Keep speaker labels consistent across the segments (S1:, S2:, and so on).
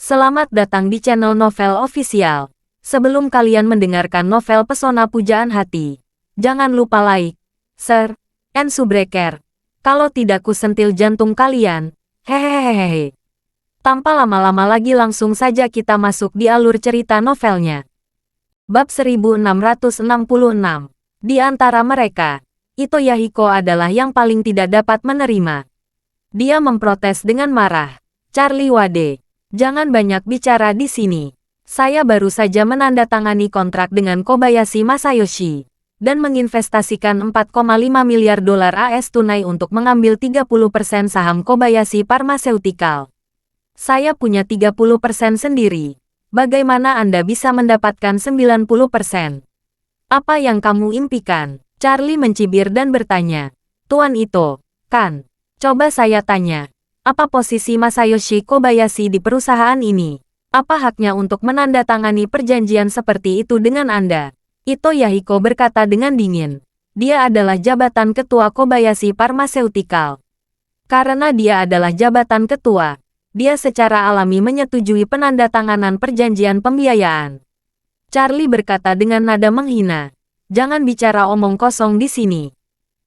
S1: Selamat datang di channel Novel Official. Sebelum kalian mendengarkan novel Pesona Pujaan Hati, jangan lupa like, share, and subscribe. Kalau tidak ku sentil jantung kalian. Hehehehe. Tanpa lama-lama lagi langsung saja kita masuk di alur cerita novelnya. Bab 1666. Di antara mereka, Ito Yahiko adalah yang paling tidak dapat menerima. Dia memprotes dengan marah. Charlie Wade, jangan banyak bicara di sini. Saya baru saja menandatangani kontrak dengan Kobayashi Masayoshi dan menginvestasikan 4,5 miliar dolar AS tunai untuk mengambil 30% saham Kobayashi Pharmaceutical. Saya punya 30% sendiri. Bagaimana Anda bisa mendapatkan 90%? Apa yang kamu impikan? Charlie mencibir dan bertanya. Tuan Ito, kan? Coba saya tanya. Apa posisi Masayoshi Kobayashi di perusahaan ini? Apa haknya untuk menandatangani perjanjian seperti itu dengan Anda? Ito Yahiko berkata dengan dingin. Dia adalah jabatan ketua Kobayashi Pharmaceutical. Karena dia adalah jabatan ketua, dia secara alami menyetujui penandatanganan perjanjian pembiayaan. Charlie berkata dengan nada menghina. Jangan bicara omong kosong di sini.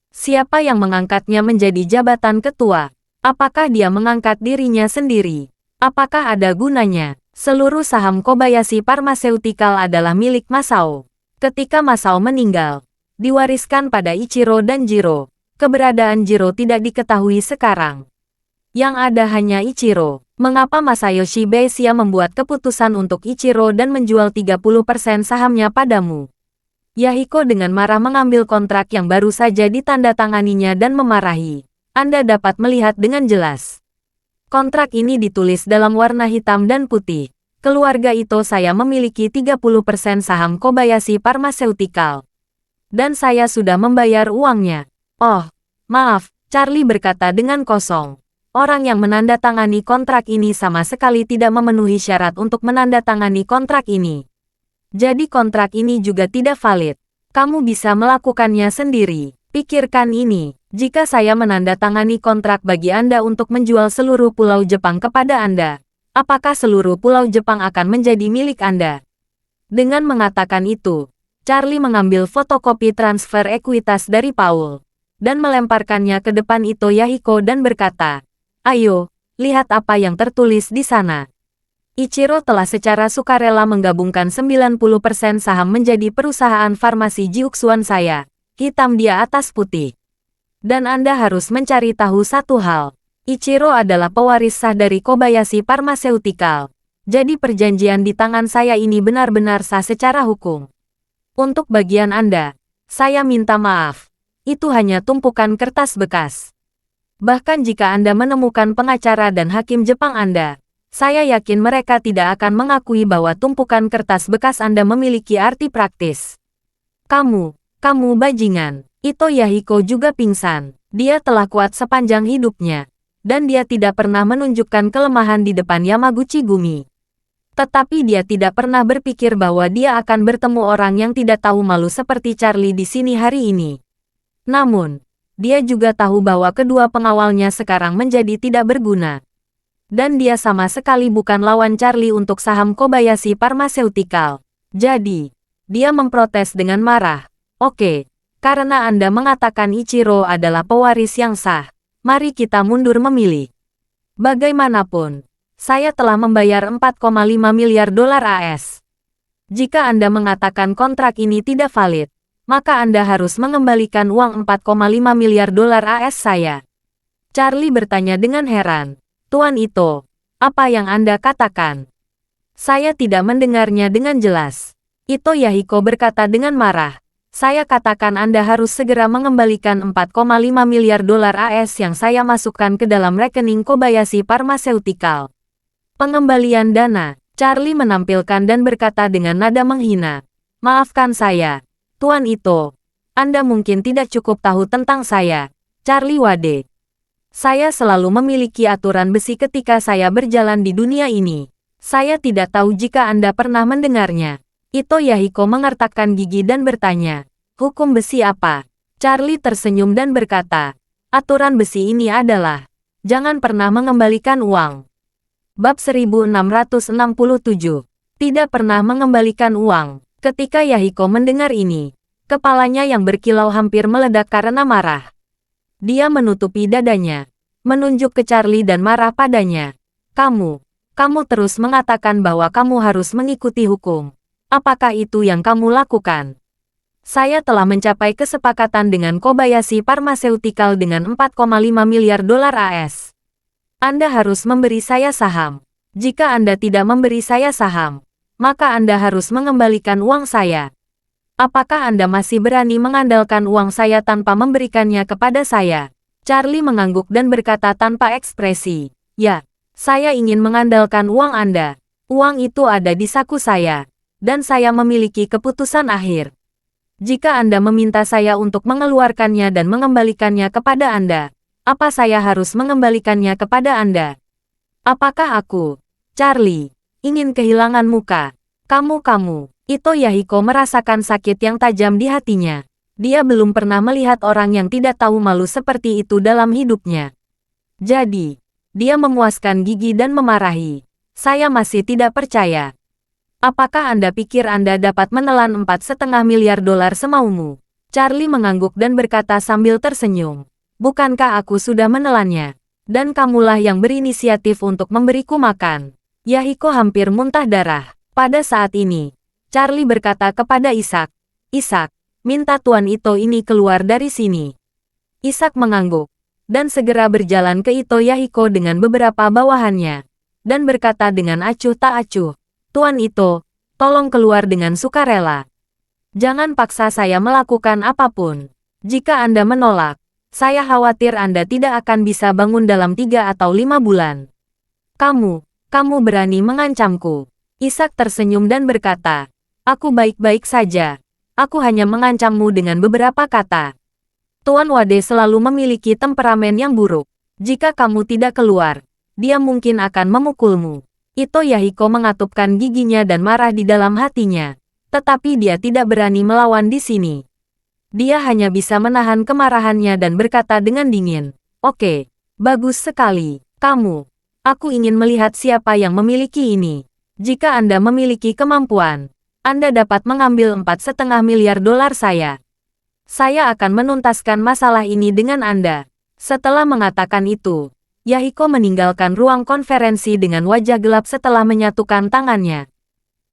S1: Siapa yang mengangkatnya menjadi jabatan ketua? Apakah dia mengangkat dirinya sendiri? Apakah ada gunanya? Seluruh saham Kobayashi Pharmaceutical adalah milik Masao. Ketika Masao meninggal, diwariskan pada Ichiro dan Jiro. Keberadaan Jiro tidak diketahui sekarang. Yang ada hanya Ichiro. Mengapa Masayoshi Beisia membuat keputusan untuk Ichiro dan menjual 30% sahamnya padamu? Yahiko dengan marah mengambil kontrak yang baru saja ditandatanganinya dan memarahi. Anda dapat melihat dengan jelas. Kontrak ini ditulis dalam warna hitam dan putih. Keluarga Ito saya memiliki 30% saham Kobayashi Pharmaceutical. Dan saya sudah membayar uangnya. Oh, maaf, Charlie berkata dengan kosong. Orang yang menandatangani kontrak ini sama sekali tidak memenuhi syarat untuk menandatangani kontrak ini. Jadi kontrak ini juga tidak valid. Kamu bisa melakukannya sendiri. Pikirkan ini. Jika saya menandatangani kontrak bagi Anda untuk menjual seluruh pulau Jepang kepada Anda, apakah seluruh pulau Jepang akan menjadi milik Anda? Dengan mengatakan itu, Charlie mengambil fotokopi transfer ekuitas dari Paul dan melemparkannya ke depan Ito Yahiko dan berkata, "Ayo, lihat apa yang tertulis di sana." Ichiro telah secara sukarela menggabungkan 90% saham menjadi perusahaan farmasi Jiuxuan saya. Hitam di atas putih. Dan Anda harus mencari tahu satu hal. Ichiro adalah pewaris sah dari Kobayashi Pharmaceutical. Jadi perjanjian di tangan saya ini benar-benar sah secara hukum. Untuk bagian Anda, saya minta maaf. Itu hanya tumpukan kertas bekas. Bahkan jika Anda menemukan pengacara dan hakim Jepang Anda, saya yakin mereka tidak akan mengakui bahwa tumpukan kertas bekas Anda memiliki arti praktis. Kamu bajingan. Ito Yahiko juga pingsan. Dia telah kuat sepanjang hidupnya. Dan dia tidak pernah menunjukkan kelemahan di depan Yamaguchi Gumi. Tetapi dia tidak pernah berpikir bahwa dia akan bertemu orang yang tidak tahu malu seperti Charlie di sini hari ini. Namun, dia juga tahu bahwa kedua pengawalnya sekarang menjadi tidak berguna. Dan dia sama sekali bukan lawan Charlie untuk saham Kobayashi Pharmaceutical. Jadi, dia memprotes dengan marah. Oke. Karena Anda mengatakan Ichiro adalah pewaris yang sah, mari kita mundur memilih. Bagaimanapun, saya telah membayar 4,5 miliar dolar AS. Jika Anda mengatakan kontrak ini tidak valid, maka Anda harus mengembalikan uang 4,5 miliar dolar AS saya. Charlie bertanya dengan heran. Tuan Ito, apa yang Anda katakan? Saya tidak mendengarnya dengan jelas. Ito Yahiko berkata dengan marah. Saya katakan Anda harus segera mengembalikan 4,5 miliar dolar AS yang saya masukkan ke dalam rekening Kobayashi Pharmaceutical. Pengembalian dana, Charlie menampilkan dan berkata dengan nada menghina. Maafkan saya, Tuan Ito. Anda mungkin tidak cukup tahu tentang saya, Charlie Wade. Saya selalu memiliki aturan besi ketika saya berjalan di dunia ini. Saya tidak tahu jika Anda pernah mendengarnya. Ito Yahiko mengertakkan gigi dan bertanya, hukum besi apa? Charlie tersenyum dan berkata, aturan besi ini adalah, jangan pernah mengembalikan uang. Bab 1667. Tidak pernah mengembalikan uang. Ketika Yahiko mendengar ini, kepalanya yang berkilau hampir meledak karena marah. Dia menutupi dadanya, menunjuk ke Charlie dan marah padanya. Kamu terus mengatakan bahwa kamu harus mengikuti hukum. Apakah itu yang kamu lakukan? Saya telah mencapai kesepakatan dengan Kobayashi Pharmaceutical dengan 4,5 miliar dolar AS. Anda harus memberi saya saham. Jika Anda tidak memberi saya saham, maka Anda harus mengembalikan uang saya. Apakah Anda masih berani mengandalkan uang saya tanpa memberikannya kepada saya? Charlie mengangguk dan berkata tanpa ekspresi, "Ya, saya ingin mengandalkan uang Anda. Uang itu ada di saku saya, dan saya memiliki keputusan akhir. Jika Anda meminta saya untuk mengeluarkannya dan mengembalikannya kepada Anda, apa saya harus mengembalikannya kepada Anda? Apakah aku, Charlie, ingin kehilangan muka? Kamu. Ito Yahiko merasakan sakit yang tajam di hatinya. Dia belum pernah melihat orang yang tidak tahu malu seperti itu dalam hidupnya. Jadi, dia memuaskan gigi dan memarahi. Saya masih tidak percaya. Apakah Anda pikir Anda dapat menelan 4,5 miliar dolar semaumu? Charlie mengangguk dan berkata sambil tersenyum. Bukankah aku sudah menelannya? Dan kamulah yang berinisiatif untuk memberiku makan. Yahiko hampir muntah darah. Pada saat ini, Charlie berkata kepada Ishak, "Ishak, minta Tuan Ito ini keluar dari sini." Ishak mengangguk, dan segera berjalan ke Ito Yahiko dengan beberapa bawahannya, dan berkata dengan acuh tak acuh, "Tuan Ito, tolong keluar dengan sukarela. Jangan paksa saya melakukan apapun. Jika Anda menolak, saya khawatir Anda tidak akan bisa bangun dalam 3 atau 5 bulan. Kamu berani mengancamku." Ishak tersenyum dan berkata, "Aku baik-baik saja. Aku hanya mengancammu dengan beberapa kata. Tuan Wade selalu memiliki temperamen yang buruk. Jika kamu tidak keluar, dia mungkin akan memukulmu." Ito Yahiko mengatupkan giginya dan marah di dalam hatinya. Tetapi dia tidak berani melawan di sini. Dia hanya bisa menahan kemarahannya dan berkata dengan dingin, "Oke, bagus sekali. Aku ingin melihat siapa yang memiliki ini. Jika Anda memiliki kemampuan, Anda dapat mengambil 4,5 miliar dolar saya. Saya akan menuntaskan masalah ini dengan Anda." Setelah mengatakan itu, Yahiko meninggalkan ruang konferensi dengan wajah gelap setelah menyatukan tangannya.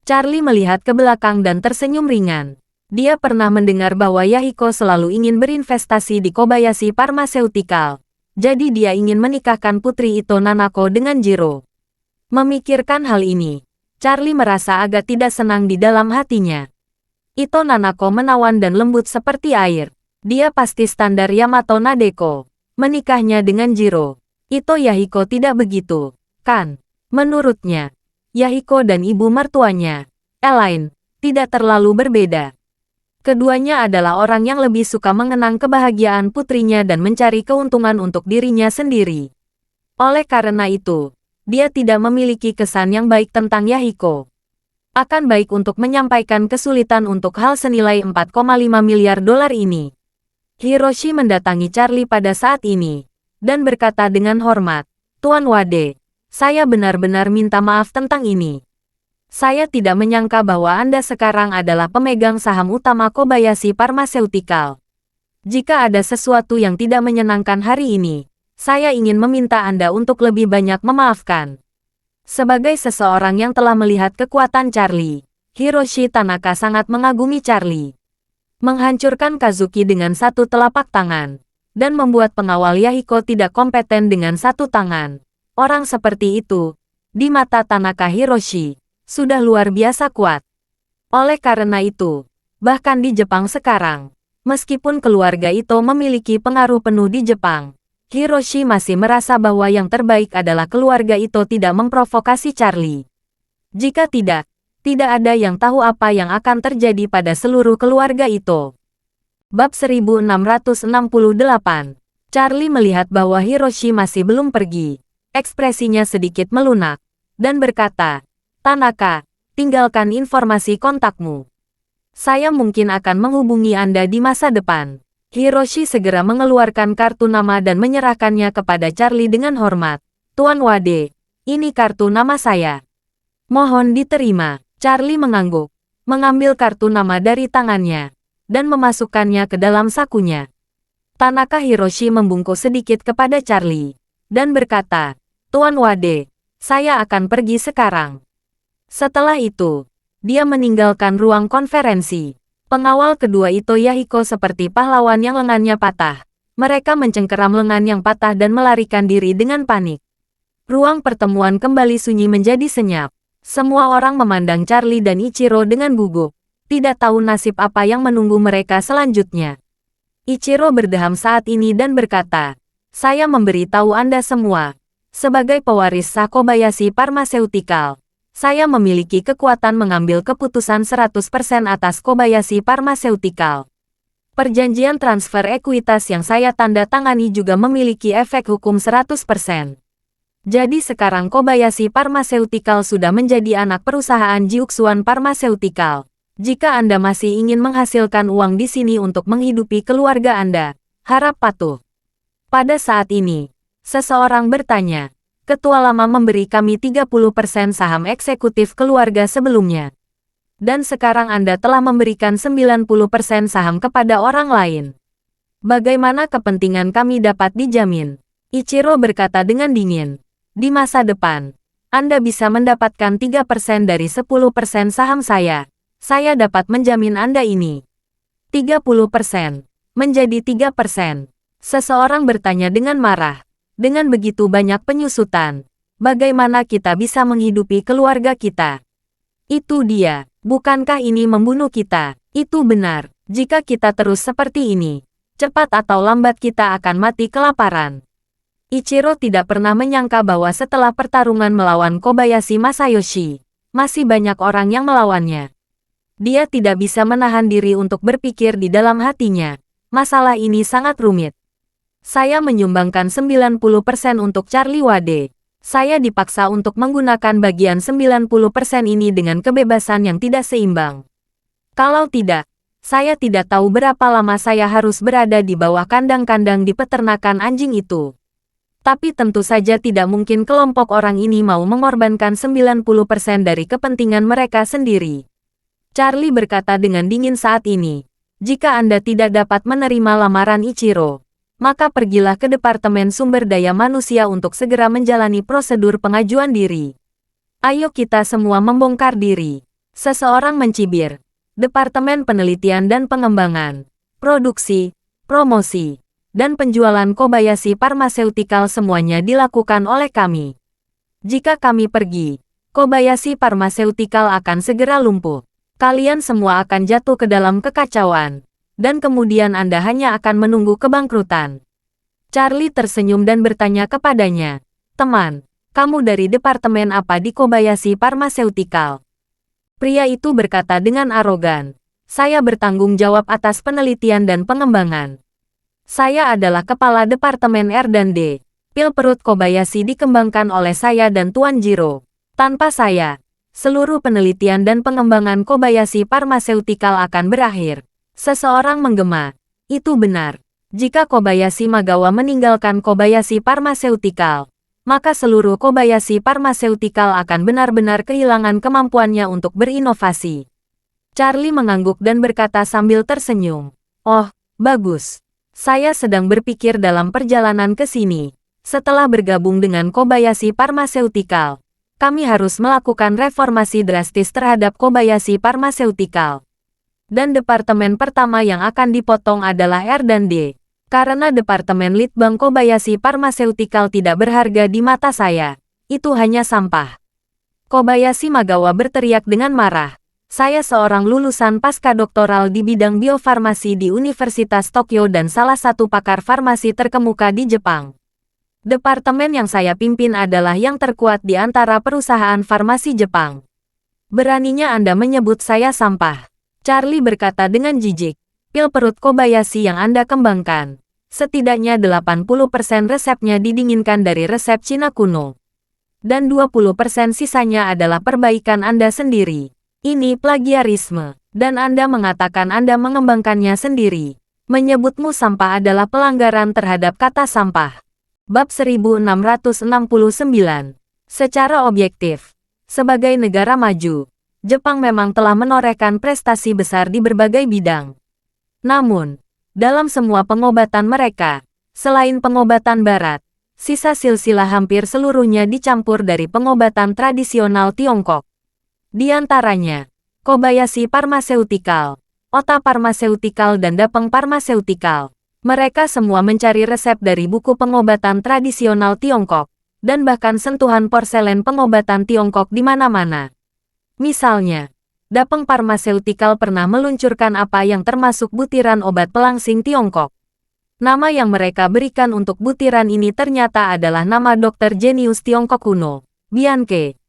S1: Charlie melihat ke belakang dan tersenyum ringan. Dia pernah mendengar bahwa Yahiko selalu ingin berinvestasi di Kobayashi Pharmaceutical. Jadi dia ingin menikahkan putri Ito Nanako dengan Jiro. Memikirkan hal ini, Charlie merasa agak tidak senang di dalam hatinya. Ito Nanako menawan dan lembut seperti air. Dia pasti standar Yamato Nadeko. Menikahnya dengan Jiro. Ito Yahiko tidak begitu, kan? Menurutnya, Yahiko dan ibu mertuanya, Elaine, tidak terlalu berbeda. Keduanya adalah orang yang lebih suka mengenang kebahagiaan putrinya dan mencari keuntungan untuk dirinya sendiri. Oleh karena itu, dia tidak memiliki kesan yang baik tentang Yahiko. Akan baik untuk menyampaikan kesulitan untuk hal senilai 4,5 miliar dolar ini. Hiroshi mendatangi Charlie pada saat ini, dan berkata dengan hormat, "Tuan Wade, saya benar-benar minta maaf tentang ini. Saya tidak menyangka bahwa Anda sekarang adalah pemegang saham utama Kobayashi Pharmaceutical. Jika ada sesuatu yang tidak menyenangkan hari ini, saya ingin meminta Anda untuk lebih banyak memaafkan." Sebagai seseorang yang telah melihat kekuatan Charlie, Hiroshi Tanaka sangat mengagumi Charlie. Menghancurkan Kazuki dengan satu telapak tangan, dan membuat pengawal Yahiko tidak kompeten dengan satu tangan. Orang seperti itu, di mata Tanaka Hiroshi, sudah luar biasa kuat. Oleh karena itu, bahkan di Jepang sekarang, meskipun keluarga Ito memiliki pengaruh penuh di Jepang, Hiroshi masih merasa bahwa yang terbaik adalah keluarga Ito tidak memprovokasi Charlie. Jika tidak ada yang tahu apa yang akan terjadi pada seluruh keluarga Ito. Bab 1668. Charlie melihat bahwa Hiroshi masih belum pergi. Ekspresinya sedikit melunak, dan berkata, "Tanaka, tinggalkan informasi kontakmu. Saya mungkin akan menghubungi Anda di masa depan." Hiroshi segera mengeluarkan kartu nama dan menyerahkannya kepada Charlie dengan hormat. "Tuan Wade, Ini kartu nama saya. Mohon diterima. Charlie mengangguk, mengambil kartu nama dari tangannya, dan memasukkannya ke dalam sakunya. Tanaka Hiroshi membungkuk sedikit kepada Charlie, dan berkata, Tuan Wade, saya akan pergi sekarang. Setelah itu, dia meninggalkan ruang konferensi. Pengawal kedua itu Yahiko seperti pahlawan yang lengannya patah. Mereka mencengkeram lengan yang patah dan melarikan diri dengan panik. Ruang pertemuan kembali sunyi menjadi senyap. Semua orang memandang Charlie dan Ichiro dengan gugup, tidak tahu nasib apa yang menunggu mereka selanjutnya. Ichiro berdeham saat ini dan berkata, saya memberitahu Anda semua. Sebagai pewaris sah Kobayashi Pharmaceutical, saya memiliki kekuatan mengambil keputusan 100% atas Kobayashi Pharmaceutical. Perjanjian transfer ekuitas yang saya tanda tangani juga memiliki efek hukum 100%. Jadi sekarang Kobayashi Pharmaceutical sudah menjadi anak perusahaan Jiuxuan Pharmaceutical. Jika Anda masih ingin menghasilkan uang di sini untuk menghidupi keluarga Anda, harap patuh. Pada saat ini, seseorang bertanya, Ketua Lama memberi kami 30% saham eksekutif keluarga sebelumnya. Dan sekarang Anda telah memberikan 90% saham kepada orang lain. Bagaimana kepentingan kami dapat dijamin? Ichiro berkata dengan dingin. Di masa depan, Anda bisa mendapatkan 3% dari 10% saham saya. Saya dapat menjamin Anda ini. 30%. Menjadi 3%. Seseorang bertanya dengan marah. Dengan begitu banyak penyusutan, bagaimana kita bisa menghidupi keluarga kita? Itu dia. Bukankah ini membunuh kita? Itu benar. Jika kita terus seperti ini, cepat atau lambat kita akan mati kelaparan. Ichiro tidak pernah menyangka bahwa setelah pertarungan melawan Kobayashi Masayoshi, masih banyak orang yang melawannya. Dia tidak bisa menahan diri untuk berpikir di dalam hatinya. Masalah ini sangat rumit. Saya menyumbangkan 90% untuk Charlie Wade. Saya dipaksa untuk menggunakan bagian 90% ini dengan kebebasan yang tidak seimbang. Kalau tidak, saya tidak tahu berapa lama saya harus berada di bawah kandang-kandang di peternakan anjing itu. Tapi tentu saja tidak mungkin kelompok orang ini mau mengorbankan 90% dari kepentingan mereka sendiri. Charlie berkata dengan dingin saat ini, jika Anda tidak dapat menerima lamaran Ichiro, maka pergilah ke Departemen Sumber Daya Manusia untuk segera menjalani prosedur pengajuan diri. Ayo kita semua membongkar diri. Seseorang mencibir. Departemen Penelitian dan Pengembangan, Produksi, Promosi, dan Penjualan Kobayashi Pharmaceutical semuanya dilakukan oleh kami. Jika kami pergi, Kobayashi Pharmaceutical akan segera lumpuh. Kalian semua akan jatuh ke dalam kekacauan, dan kemudian Anda hanya akan menunggu kebangkrutan. Charlie tersenyum dan bertanya kepadanya, teman, kamu dari departemen apa di Kobayashi Pharmaceutical? Pria itu berkata dengan arogan, saya bertanggung jawab atas penelitian dan pengembangan. Saya adalah kepala departemen R&D. Pil perut Kobayashi dikembangkan oleh saya dan Tuan Jiro. Tanpa saya, seluruh penelitian dan pengembangan Kobayashi Pharmaceutical akan berakhir. Seseorang menggema. Itu benar. Jika Kobayashi Magawa meninggalkan Kobayashi Pharmaceutical, maka seluruh Kobayashi Pharmaceutical akan benar-benar kehilangan kemampuannya untuk berinovasi. Charlie mengangguk dan berkata sambil tersenyum. Oh, bagus. Saya sedang berpikir dalam perjalanan ke sini. Setelah bergabung dengan Kobayashi Pharmaceutical, kami harus melakukan reformasi drastis terhadap Kobayashi Pharmaceutical. Dan departemen pertama yang akan dipotong adalah R&D. Karena departemen Litbang Kobayashi Pharmaceutical tidak berharga di mata saya. Itu hanya sampah. Kobayashi Magawa berteriak dengan marah. Saya seorang lulusan pasca doktoral di bidang biofarmasi di Universitas Tokyo dan salah satu pakar farmasi terkemuka di Jepang. Departemen yang saya pimpin adalah yang terkuat di antara perusahaan farmasi Jepang. Beraninya Anda menyebut saya sampah. Charlie berkata dengan jijik. Pil perut Kobayashi yang Anda kembangkan, setidaknya 80% resepnya didinginkan dari resep Cina kuno. Dan 20% sisanya adalah perbaikan Anda sendiri. Ini plagiarisme. Dan Anda mengatakan Anda mengembangkannya sendiri. Menyebutmu sampah adalah pelanggaran terhadap kata sampah. Bab 1669. Secara objektif, sebagai negara maju, Jepang memang telah menorehkan prestasi besar di berbagai bidang. Namun, dalam semua pengobatan mereka, selain pengobatan barat, sisa silsilah hampir seluruhnya dicampur dari pengobatan tradisional Tiongkok. Di antaranya, Kobayashi Pharmaceutical, Ota Pharmaceutical dan Dapeng Pharmaceutical. Mereka semua mencari resep dari buku pengobatan tradisional Tiongkok, dan bahkan sentuhan porselen pengobatan Tiongkok di mana-mana. Misalnya, Dapeng Pharmaceutical pernah meluncurkan apa yang termasuk butiran obat pelangsing Tiongkok. Nama yang mereka berikan untuk butiran ini ternyata adalah nama dokter jenius Tiongkok kuno, Bianke.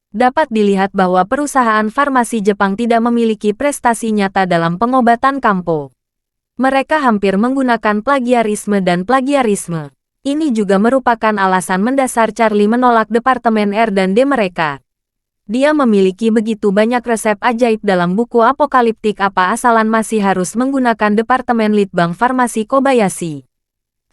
S1: Dapat dilihat bahwa perusahaan farmasi Jepang tidak memiliki prestasi nyata dalam pengobatan kampo. Mereka hampir menggunakan plagiarisme dan plagiarisme. Ini juga merupakan alasan mendasar Charlie menolak Departemen R&D mereka. Dia memiliki begitu banyak resep ajaib dalam buku apokaliptik apa asalan masih harus menggunakan Departemen Litbang Farmasi Kobayashi.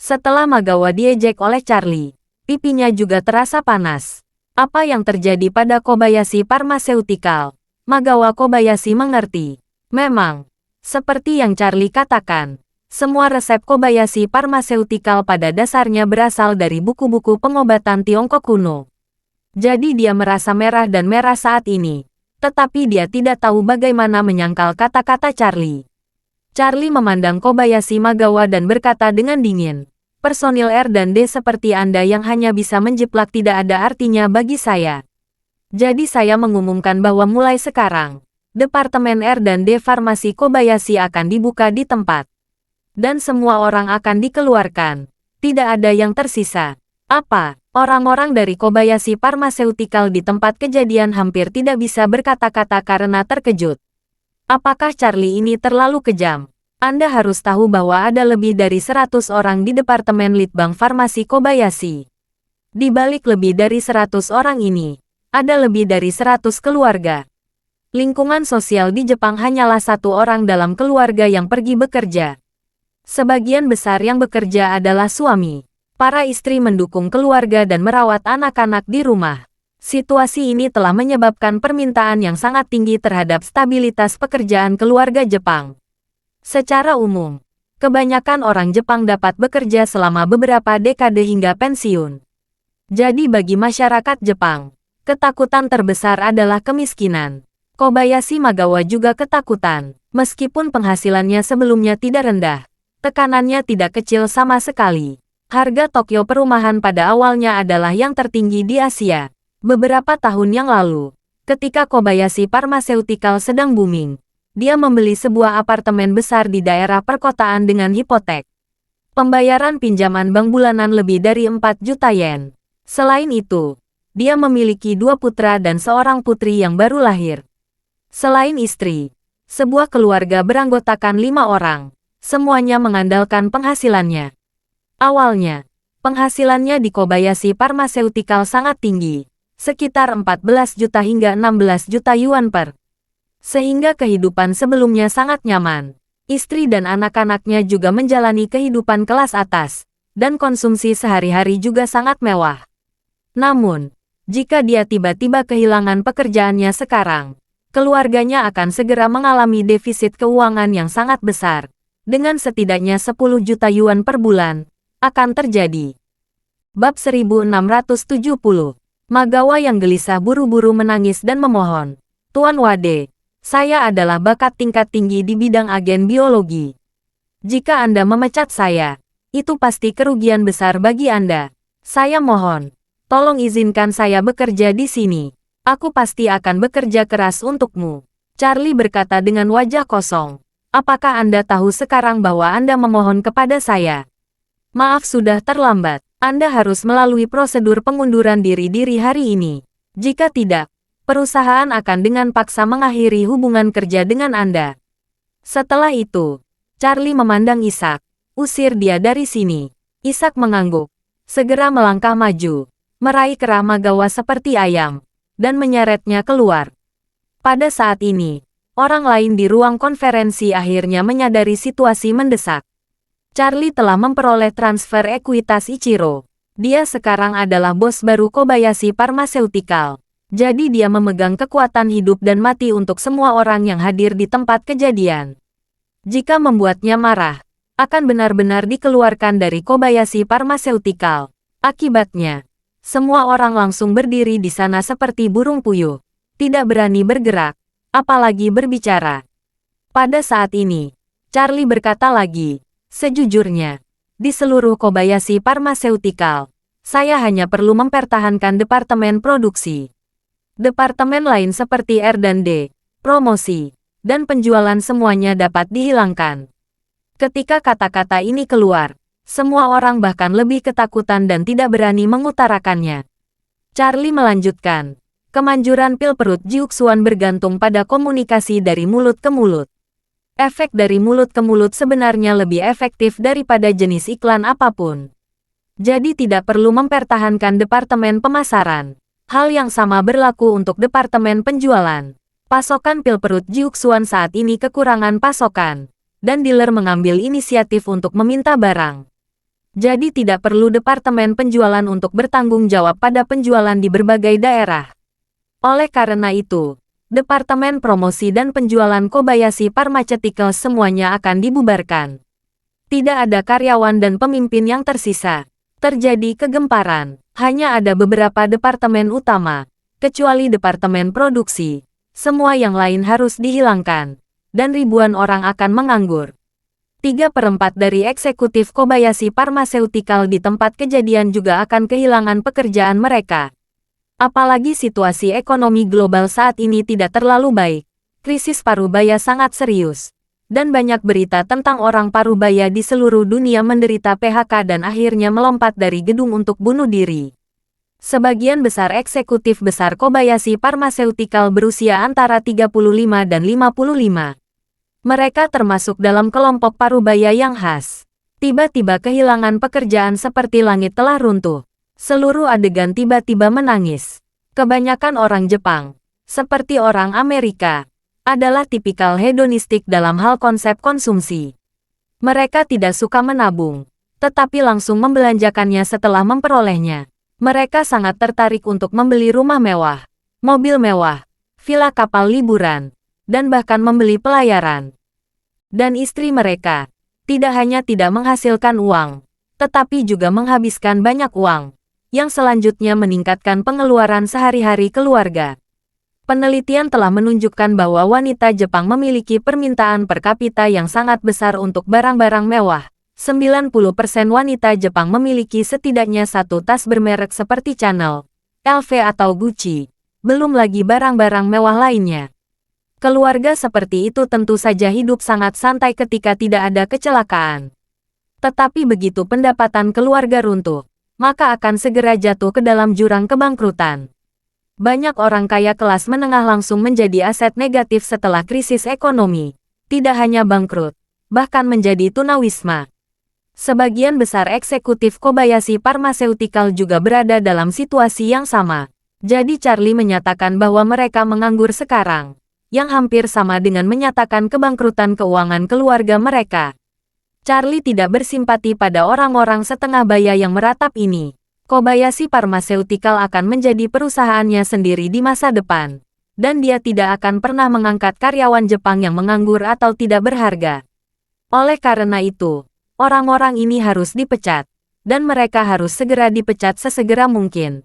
S1: Setelah Magawa diejek oleh Charlie, pipinya juga terasa panas. Apa yang terjadi pada Kobayashi Pharmaceutical? Magawa Kobayashi mengerti. Memang, seperti yang Charlie katakan, semua resep Kobayashi Pharmaceutical pada dasarnya berasal dari buku-buku pengobatan Tiongkok kuno. Jadi dia merasa merah dan merah saat ini. Tetapi dia tidak tahu bagaimana menyangkal kata-kata Charlie. Charlie memandang Kobayashi Magawa dan berkata dengan dingin, "Personil R&D seperti Anda yang hanya bisa menjiplak tidak ada artinya bagi saya. Jadi saya mengumumkan bahwa mulai sekarang, Departemen R&D Farmasi Kobayashi akan dibuka di tempat. Dan semua orang akan dikeluarkan. Tidak ada yang tersisa." Apa? Orang-orang dari Kobayashi Pharmaceutical di tempat kejadian hampir tidak bisa berkata-kata karena terkejut. Apakah Charlie ini terlalu kejam? Anda harus tahu bahwa ada lebih dari 100 orang di Departemen Litbang Farmasi Kobayashi. Di balik lebih dari 100 orang ini, ada lebih dari 100 keluarga. Lingkungan sosial di Jepang hanyalah satu orang dalam keluarga yang pergi bekerja. Sebagian besar yang bekerja adalah suami. Para istri mendukung keluarga dan merawat anak-anak di rumah. Situasi ini telah menyebabkan permintaan yang sangat tinggi terhadap stabilitas pekerjaan keluarga Jepang. Secara umum, kebanyakan orang Jepang dapat bekerja selama beberapa dekade hingga pensiun. Jadi bagi masyarakat Jepang, ketakutan terbesar adalah kemiskinan. Kobayashi Magawa juga ketakutan, meskipun penghasilannya sebelumnya tidak rendah. Tekanannya tidak kecil sama sekali. Harga Tokyo perumahan pada awalnya adalah yang tertinggi di Asia. Beberapa tahun yang lalu, ketika Kobayashi Pharmaceutical sedang booming, dia membeli sebuah apartemen besar di daerah perkotaan dengan hipotek. Pembayaran pinjaman bank bulanan lebih dari 4 juta yen. Selain itu, dia memiliki 2 putra dan seorang putri yang baru lahir. Selain istri, sebuah keluarga beranggotakan 5 orang. Semuanya mengandalkan penghasilannya. Awalnya, penghasilannya di Kobayashi Pharmaceutical sangat tinggi, sekitar 14 juta hingga 16 juta yuan per. Sehingga kehidupan sebelumnya sangat nyaman. Istri dan anak-anaknya juga menjalani kehidupan kelas atas, dan konsumsi sehari-hari juga sangat mewah. Namun, jika dia tiba-tiba kehilangan pekerjaannya sekarang, keluarganya akan segera mengalami defisit keuangan yang sangat besar, dengan setidaknya 10 juta yuan per bulan. Akan terjadi. Bab 1670. Magawa yang gelisah buru-buru menangis dan memohon. "Tuan Wade, saya adalah bakat tingkat tinggi di bidang agen biologi. Jika Anda memecat saya, itu pasti kerugian besar bagi Anda. Saya mohon, tolong izinkan saya bekerja di sini. Aku pasti akan bekerja keras untukmu." Charlie berkata dengan wajah kosong. "Apakah Anda tahu sekarang bahwa Anda memohon kepada saya? Maaf sudah terlambat. Anda harus melalui prosedur pengunduran diri hari ini. Jika tidak, perusahaan akan dengan paksa mengakhiri hubungan kerja dengan Anda." Setelah itu, Charlie memandang Ishak. "Usir dia dari sini." Ishak mengangguk, segera melangkah maju, meraih kerah Magawa seperti ayam, dan menyeretnya keluar. Pada saat ini, orang lain di ruang konferensi akhirnya menyadari situasi mendesak. Charlie telah memperoleh transfer ekuitas Ichiro. Dia sekarang adalah bos baru Kobayashi Pharmaceutical. Jadi dia memegang kekuatan hidup dan mati untuk semua orang yang hadir di tempat kejadian. Jika membuatnya marah, akan benar-benar dikeluarkan dari Kobayashi Pharmaceutical. Akibatnya, semua orang langsung berdiri di sana seperti burung puyuh, tidak berani bergerak, apalagi berbicara. Pada saat ini, Charlie berkata lagi, sejujurnya, di seluruh Kobayashi Pharmaceutical, saya hanya perlu mempertahankan departemen produksi. Departemen lain seperti R&D, promosi, dan penjualan semuanya dapat dihilangkan. Ketika kata-kata ini keluar, semua orang bahkan lebih ketakutan dan tidak berani mengutarakannya. Charlie melanjutkan, kemanjuran pil perut Jiuxuan bergantung pada komunikasi dari mulut ke mulut. Efek dari mulut ke mulut sebenarnya lebih efektif daripada jenis iklan apapun. Jadi tidak perlu mempertahankan departemen pemasaran. Hal yang sama berlaku untuk departemen penjualan. Pasokan pil perut Jiuxuan saat ini kekurangan pasokan, dan dealer mengambil inisiatif untuk meminta barang. Jadi tidak perlu departemen penjualan untuk bertanggung jawab pada penjualan di berbagai daerah. Oleh karena itu, departemen promosi dan penjualan Kobayashi Pharmaceutical semuanya akan dibubarkan. Tidak ada karyawan dan pemimpin yang tersisa. Terjadi kegemparan. Hanya ada beberapa departemen utama, kecuali departemen produksi. Semua yang lain harus dihilangkan, dan ribuan orang akan menganggur. 3/4 dari eksekutif Kobayashi Pharmaceutical di tempat kejadian juga akan kehilangan pekerjaan mereka. Apalagi situasi ekonomi global saat ini tidak terlalu baik. Krisis parubaya sangat serius. Dan banyak berita tentang orang parubaya di seluruh dunia menderita PHK dan akhirnya melompat dari gedung untuk bunuh diri. Sebagian besar eksekutif besar Kobayashi Pharmaceutical berusia antara 35 dan 55. Mereka termasuk dalam kelompok parubaya yang khas. Tiba-tiba kehilangan pekerjaan seperti langit telah runtuh. Seluruh adegan tiba-tiba menangis. Kebanyakan orang Jepang, seperti orang Amerika, adalah tipikal hedonistik dalam hal konsep konsumsi. Mereka tidak suka menabung, tetapi langsung membelanjakannya setelah memperolehnya. Mereka sangat tertarik untuk membeli rumah mewah, mobil mewah, villa kapal liburan, dan bahkan membeli pelayaran. Dan istri mereka tidak hanya tidak menghasilkan uang, tetapi juga menghabiskan banyak uang, yang selanjutnya meningkatkan pengeluaran sehari-hari keluarga. Penelitian telah menunjukkan bahwa wanita Jepang memiliki permintaan per kapita yang sangat besar untuk barang-barang mewah. 90% wanita Jepang memiliki setidaknya satu tas bermerek seperti Chanel, LV atau Gucci, belum lagi barang-barang mewah lainnya. Keluarga seperti itu tentu saja hidup sangat santai ketika tidak ada kecelakaan. Tetapi begitu pendapatan keluarga runtuh, maka akan segera jatuh ke dalam jurang kebangkrutan. Banyak orang kaya kelas menengah langsung menjadi aset negatif setelah krisis ekonomi. Tidak hanya bangkrut, bahkan menjadi tunawisma. Sebagian besar eksekutif Kobayashi Pharmaceutical juga berada dalam situasi yang sama. Jadi Charlie menyatakan bahwa mereka menganggur sekarang, yang hampir sama dengan menyatakan kebangkrutan keuangan keluarga mereka. Charlie tidak bersimpati pada orang-orang setengah baya yang meratap ini. Kobayashi Pharmaceutical akan menjadi perusahaannya sendiri di masa depan. Dan dia tidak akan pernah mengangkat karyawan Jepang yang menganggur atau tidak berharga. Oleh karena itu, orang-orang ini harus dipecat. Dan mereka harus segera dipecat sesegera mungkin.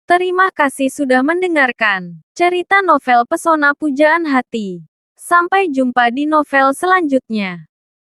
S1: Terima kasih sudah mendengarkan cerita novel Pesona Pujaan Hati. Sampai jumpa di novel selanjutnya.